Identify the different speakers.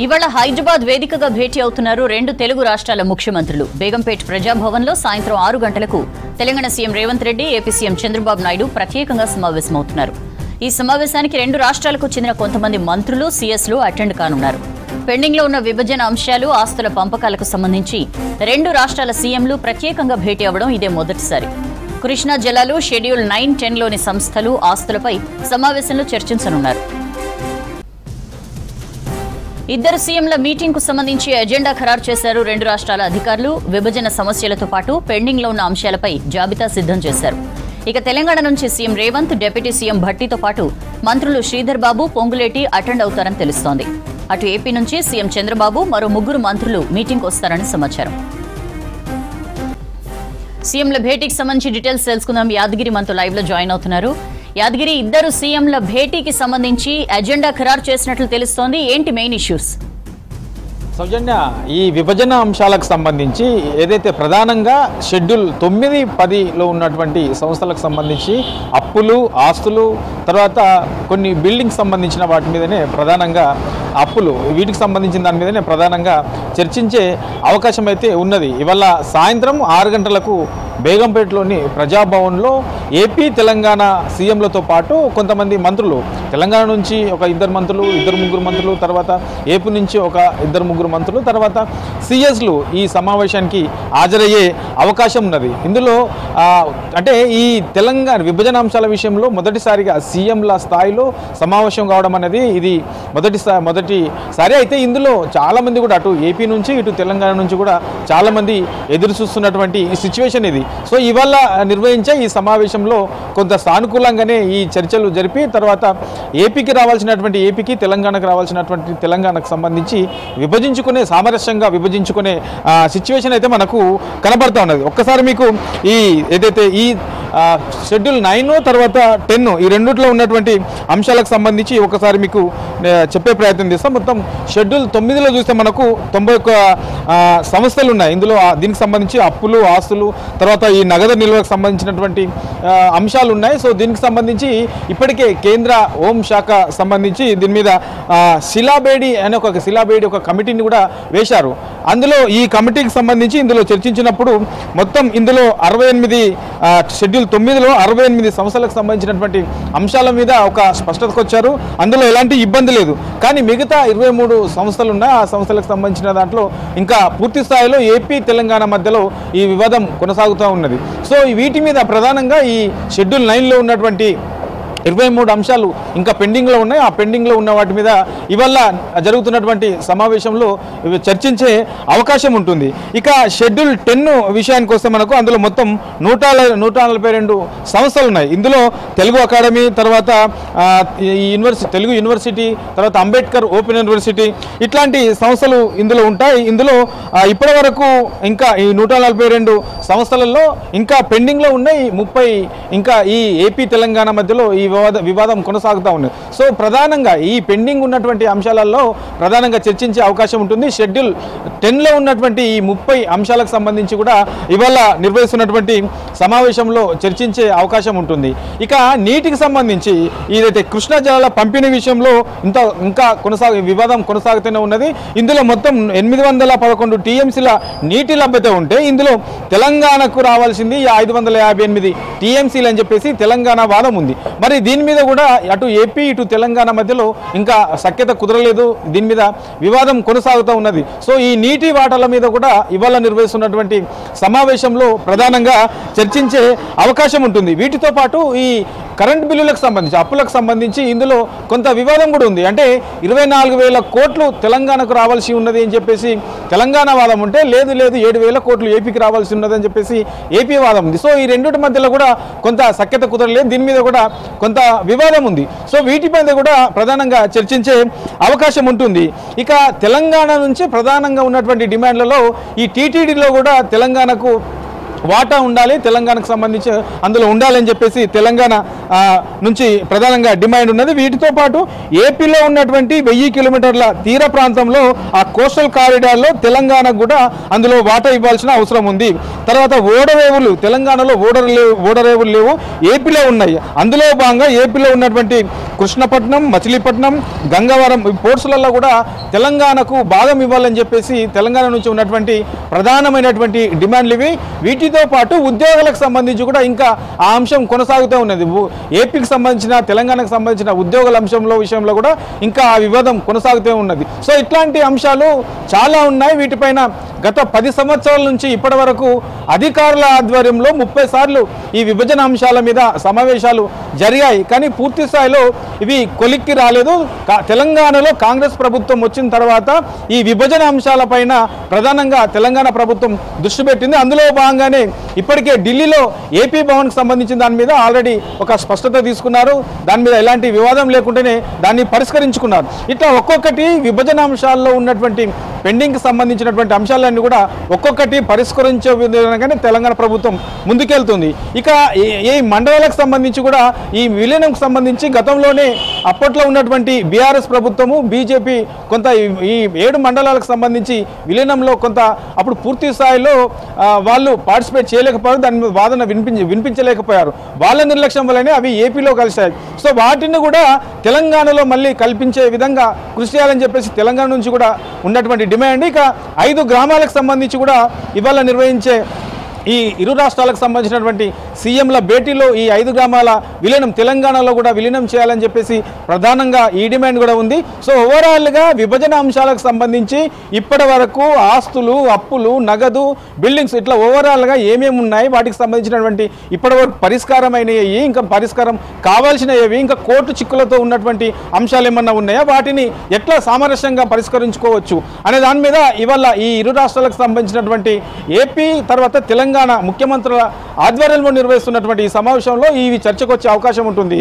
Speaker 1: ఇవాళ హైదరాబాద్ వేదికగా భేటీ అవుతున్నారు రెండు తెలుగు రాష్ట్రాల ముఖ్యమంత్రులు. బేగంపేట ప్రజాభవన్లో సాయంత్రం 6 గంటలకు Telangana CM Revanth Reddy, AP CM Chandrababu Naidu ప్రత్యేకంగా సమావేశమవుతున్నారు. ఈ సమావేశానికి రెండు రాష్ట్రాలకు చెందిన కొంతమంది మంత్రులు, సీఎస్లు అటెండ్ కానున్నారు. పెండింగ్ లో ఉన్న విభజన అంశాలు, ఆస్తుల పంపకాలకు సంబంధించి రెండు రాష్ట్రాల సీఎంలు ప్రత్యేకంగా భేటీ అవ్వడం ఇదే మొదటిసారి. కృష్ణా జలాలు, షెడ్యూల్ 9, 10లోని సంస్థలు, ఆస్తులపై సమావేశంలో చర్చించనున్నారు. ఇద్దరు సీఎంల మీటింగ్ కు సంబంధించి ఎజెండా ఖరారు చేశారు రెండు రాష్ట్రాల అధికారులు. విభజన సమస్యలతో పాటు పెండింగ్ లో ఉన్న అంశాలపై జాబితా సిద్ధం చేశారు. ఇక తెలంగాణ నుంచి సీఎం రేవంత్, డిప్యూటీ సీఎం భట్టితో పాటు మంత్రులు శ్రీధర్ బాబు, పొంగులేటి అటెండ్ అవుతారని తెలుస్తోంది. అటు ఏపీ నుంచి సీఎం చంద్రబాబు, మరో 3 మంత్రులు మీటింగ్ వస్తారని సమాచారం. సీఎంల భేటీకి సంబంధించి డీటెయిల్స్ తెలుసుకుందాం. యాదగిరి మనతో లైవ్ లో జాయిన్ అవుతున్నారు. యాదగిరి, ఇద్దరు సీఎంల భేటీకి సంబంధించి ఎజెండా ఖరారు చేసినట్లు తెలుస్తోంది. ఏంటి మెయిన్ ఇష్యూస్?
Speaker 2: సౌజన్య, ఈ విభజన అంశాలకు సంబంధించి ఏదైతే ప్రధానంగా షెడ్యూల్ 9, 10లో ఉన్నటువంటి సంస్థలకు సంబంధించి అప్పులు, ఆస్తులు, తర్వాత కొన్ని బిల్డింగ్స్ సంబంధించిన వాటి మీదనే ప్రధానంగా అప్పులు, వీటికి సంబంధించిన దాని మీదనే ప్రధానంగా చర్చించే అవకాశం అయితే ఉన్నది. ఇవాళ సాయంత్రం 6 గంటలకు బేగంపేటలోని ప్రజాభవన్లో ఏపీ, తెలంగాణ సీఎంలతో పాటు కొంతమంది మంత్రులు, తెలంగాణ నుంచి ఒక 2 మంత్రులు, 2-3 మంత్రులు, తర్వాత ఏపీ నుంచి ఒక 2-3 మంత్రులు, తర్వాత సీఎస్లు ఈ సమావేశానికి హాజరయ్యే అవకాశం ఉన్నది. ఇందులో అంటే ఈ తెలంగాణ విభజన అంశాల విషయంలో మొదటిసారిగా సీఎంల స్థాయిలో సమావేశం కావడం అనేది ఇది మొదటిసారి. అయితే ఇందులో చాలామంది కూడా అటు ఏపీ నుంచి ఇటు తెలంగాణ నుంచి కూడా చాలామంది ఎదురు చూస్తున్నటువంటి ఈ సిచ్యువేషన్ ఇది. సో ఇవాళ నిర్వహించే ఈ సమావేశంలో కొంత సానుకూలంగానే ఈ చర్చలు జరిపి తర్వాత ఏపీకి తెలంగాణకు రావాల్సినటువంటి తెలంగాణకు సంబంధించి సామరస్యంగా విభజించుకునే సిచ్యువేషన్ అయితే మనకు కనబడతా ఉన్నది. ఒక్కసారి మీకు ఈ ఏదైతే ఈ షెడ్యూల్ 9 తర్వాత 10 ఈ రెండిట్లో ఉన్నటువంటి అంశాలకు సంబంధించి ఒకసారి మీకు చెప్పే ప్రయత్నం చేస్తాం. మొత్తం షెడ్యూల్ 9లో చూస్తే మనకు 91 సంస్థలు ఉన్నాయి. ఇందులో దీనికి సంబంధించి అప్పులు, ఆస్తులు, తర్వాత ఈ నగదు నిల్వకు సంబంధించినటువంటి అంశాలు ఉన్నాయి. సో దీనికి సంబంధించి ఇప్పటికే కేంద్ర హోం శాఖ సంబంధించి దీని మీద శిలాబేడి ఒక కమిటీని కూడా వేశారు. అందులో ఈ కమిటీకి సంబంధించి ఇందులో చర్చించినప్పుడు మొత్తం ఇందులో 68 షెడ్యూల్ 9లో 68 సంస్థలకు సంబంధించినటువంటి అంశాల మీద ఒక స్పష్టతకు వచ్చారు. అందులో ఎలాంటి ఇబ్బంది లేదు. కానీ మిగతా 23 సంస్థలు ఉన్నాయి. ఆ సంస్థలకు సంబంధించిన దాంట్లో ఇంకా పూర్తి స్థాయిలో ఏపీ, తెలంగాణ మధ్యలో ఈ వివాదం కొనసాగుతూ ఉన్నది. సో వీటి మీద ప్రధానంగా ఈ షెడ్యూల్ 9లో ఉన్నటువంటి 23 అంశాలు ఇంకా పెండింగ్లో ఉన్నాయి. ఆ పెండింగ్లో ఉన్న వాటి మీద ఇవాళ జరుగుతున్నటువంటి సమావేశంలో చర్చించే అవకాశం ఉంటుంది. ఇక షెడ్యూల్ 10 విషయానికి వస్తే మనకు అందులో మొత్తం 142 సంస్థలు ఉన్నాయి. ఇందులో తెలుగు అకాడమీ, తర్వాత తెలుగు యూనివర్సిటీ, తర్వాత అంబేద్కర్ ఓపెన్ యూనివర్సిటీ, ఇట్లాంటి సంస్థలు ఇందులో ఉంటాయి. ఇందులో ఇప్పటి వరకు ఇంకా ఈ 142 సంస్థలలో ఇంకా పెండింగ్లో ఉన్నాయి 30. ఇంకా ఈ ఏపీ, తెలంగాణ మధ్యలో ఈ వివాదం కొనసాగుతూ ఉంది. సో ప్రధానంగా ఈ పెండింగ్ ఉన్నటువంటి అంశాలలో ప్రధానంగా చర్చించే అవకాశం ఉంటుంది. షెడ్యూల్ 10లో ఉన్నటువంటి ఈ 30 అంశాలకు సంబంధించి కూడా ఇవాళ నిర్వహిస్తున్నటువంటి సమావేశంలో చర్చించే అవకాశం ఉంటుంది. ఇక నీటికి సంబంధించి ఏదైతే కృష్ణా జలాల పంపిణీ విషయంలో ఇంకా వివాదం కొనసాగుతూనే ఉన్నది. ఇందులో మొత్తం 811 టీఎంసీల నీటి లభ్యత ఉంటే ఇందులో తెలంగాణకు రావాల్సింది 558 టీఎంసీలు అని చెప్పేసి తెలంగాణ వాదం ఉంది. మరి దీని మీద కూడా అటు ఏపీ, ఇటు తెలంగాణ మధ్యలో ఇంకా సఖ్యత కుదరలేదు. దీని మీద వివాదం కొనసాగుతూ ఉన్నది. సో ఈ నీటి వాటాల మీద కూడా ఇవాళ నిర్వహిస్తున్నటువంటి సమావేశంలో ప్రధానంగా చర్చించే అవకాశం ఉంటుంది. వీటితో పాటు ఈ కరెంట్ బిల్లులకు సంబంధించి, అప్పులకు సంబంధించి ఇందులో కొంత వివాదం కూడా ఉంది. అంటే 24,000 కోట్లు తెలంగాణకు రావాల్సి ఉన్నది అని చెప్పేసి తెలంగాణ వాదం ఉంటే, లేదు 7,000 కోట్లు ఏపీకి రావాల్సి ఉన్నది అని చెప్పేసి ఏపీ వాదం ఉంది. సో ఈ రెండింటి మధ్యలో కూడా కొంత సఖ్యత కుదరలేదు. దీని మీద కూడా కొంత వివాదం ఉంది. సో వీటి మీద కూడా ప్రధానంగా చర్చించే అవకాశం ఉంటుంది. ఇక తెలంగాణ నుంచి ప్రధానంగా ఉన్నటువంటి డిమాండ్లలో ఈ టీటీడీలో కూడా తెలంగాణకు వాటా ఉండాలి, తెలంగాణకు సంబంధించి అందులో ఉండాలని చెప్పేసి తెలంగాణ నుంచి ప్రధానంగా డిమాండ్ ఉన్నది. వీటితో పాటు ఏపీలో ఉన్నటువంటి 1000 కిలోమీటర్ల తీర ప్రాంతంలో ఆ కోస్టల్ కారిడార్లో తెలంగాణకు కూడా అందులో వాటా ఇవ్వాల్సిన అవసరం ఉంది. తర్వాత ఓడరేవులు, తెలంగాణలో ఓడరేవులు లేవు, ఏపీలో ఉన్నాయి. అందులో భాగంగా ఏపీలో ఉన్నటువంటి కృష్ణపట్నం, మచిలీపట్నం, గంగవరం ఈ పోర్ట్స్లలో కూడా తెలంగాణకు భాగం ఇవ్వాలని చెప్పేసి తెలంగాణ నుంచి ఉన్నటువంటి ప్రధానమైనటువంటి డిమాండ్లు ఇవి. వీటితో పాటు ఉద్యోగాలకు సంబంధించి కూడా ఇంకా ఆ అంశం కొనసాగుతూ ఉన్నది. ఏపీకి సంబంధించిన తెలంగాణకు సంబంధించిన ఉద్యోగాల విషయంలో కూడా ఇంకా ఆ వివాదం కొనసాగుతూ ఉన్నది. సో ఇట్లాంటి అంశాలు చాలా ఉన్నాయి. వీటిపైన గత 10 సంవత్సరాల నుంచి ఇప్పటి వరకు అధికారుల ఆధ్వర్యంలో 30 సార్లు ఈ విభజన అంశాల మీద సమావేశాలు జరిగాయి. కానీ పూర్తి స్థాయిలో ఇవి కొలిక్కి రాలేదు. తెలంగాణలో కాంగ్రెస్ ప్రభుత్వం వచ్చిన తర్వాత ఈ విభజన అంశాలపైన ప్రధానంగా తెలంగాణ ప్రభుత్వం దృష్టి పెట్టింది. అందులో భాగంగానే ఇప్పటికే ఢిల్లీలో ఏపీ భవన్కి సంబంధించిన దాని మీద ఆల్రెడీ ఒక స్పష్టత తీసుకున్నారు. దాని మీద ఎలాంటి వివాదం లేకుండానే దాన్ని పరిష్కరించుకున్నారు. ఇట్లా ఒక్కొక్కటి విభజన అంశాల్లో ఉన్నటువంటి పెండింగ్కి సంబంధించినటువంటి అంశాలన్నీ కూడా ఒక్కొక్కటి పరిష్కరించే విధంగానే తెలంగాణ ప్రభుత్వం ముందుకెళ్తుంది. ఇక ఈ మండలాలకు సంబంధించి కూడా ఈ విలీనంకు సంబంధించి గతంలోనే అప్పట్లో ఉన్నటువంటి బీఆర్ఎస్ ప్రభుత్వము బీజేపీ కొంత ఈ 7 మండలాలకు సంబంధించి విలీనంలో కొంత అప్పుడు పూర్తి స్థాయిలో వాళ్ళు పార్టిసిపేట్ చేయలేకపోయారు. దాని మీద వాదన వినిపించలేకపోయారు. వాళ్ళ నిర్లక్ష్యం వల్లనే అవి ఏపీలో కలిశాయి. సో వాటిని కూడా తెలంగాణలో మళ్ళీ కల్పించే విధంగా కృషి చేయాలని చెప్పేసి తెలంగాణ నుంచి కూడా ఉన్నటువంటి డిమాండ్. ఇక 5 గ్రామాలకు సంబంధించి కూడా ఇవాళ నిర్వహించే ఈ ఇరు రాష్ట్రాలకు సంబంధించినటువంటి సీఎంల భేటీలో ఈ 5 గ్రామాల విలీనం తెలంగాణలో కూడా విలీనం చేయాలని చెప్పేసి ప్రధానంగా ఈ డిమాండ్ కూడా ఉంది. సో ఓవరాల్గా విభజన అంశాలకు సంబంధించి ఇప్పటి వరకు ఆస్తులు, అప్పులు, నగదు, బిల్డింగ్స్ ఇట్లా ఓవరాల్గా ఏమేమి ఉన్నాయి, వాటికి సంబంధించినటువంటి ఇప్పటి వరకు పరిష్కారమైనవి, ఇంకా పరిష్కారం కావాల్సినవి, ఇంకా కోర్టు చిక్కులతో ఉన్నటువంటి అంశాలు ఏమన్నా ఉన్నాయా, వాటిని ఎట్లా సామరస్యంగా పరిష్కరించుకోవచ్చు అనే దాని మీద ఇవాళ ఈ ఇరు రాష్ట్రాలకు సంబంధించినటువంటి ఏపీ తర్వాత తెలంగాణ ముఖ్యమంత్రుల ఆధ్వర్యంలో నిర్వహిస్తున్నటువంటి ఈ సమావేశంలో ఇవి చర్చకు వచ్చే అవకాశం ఉంటుంది.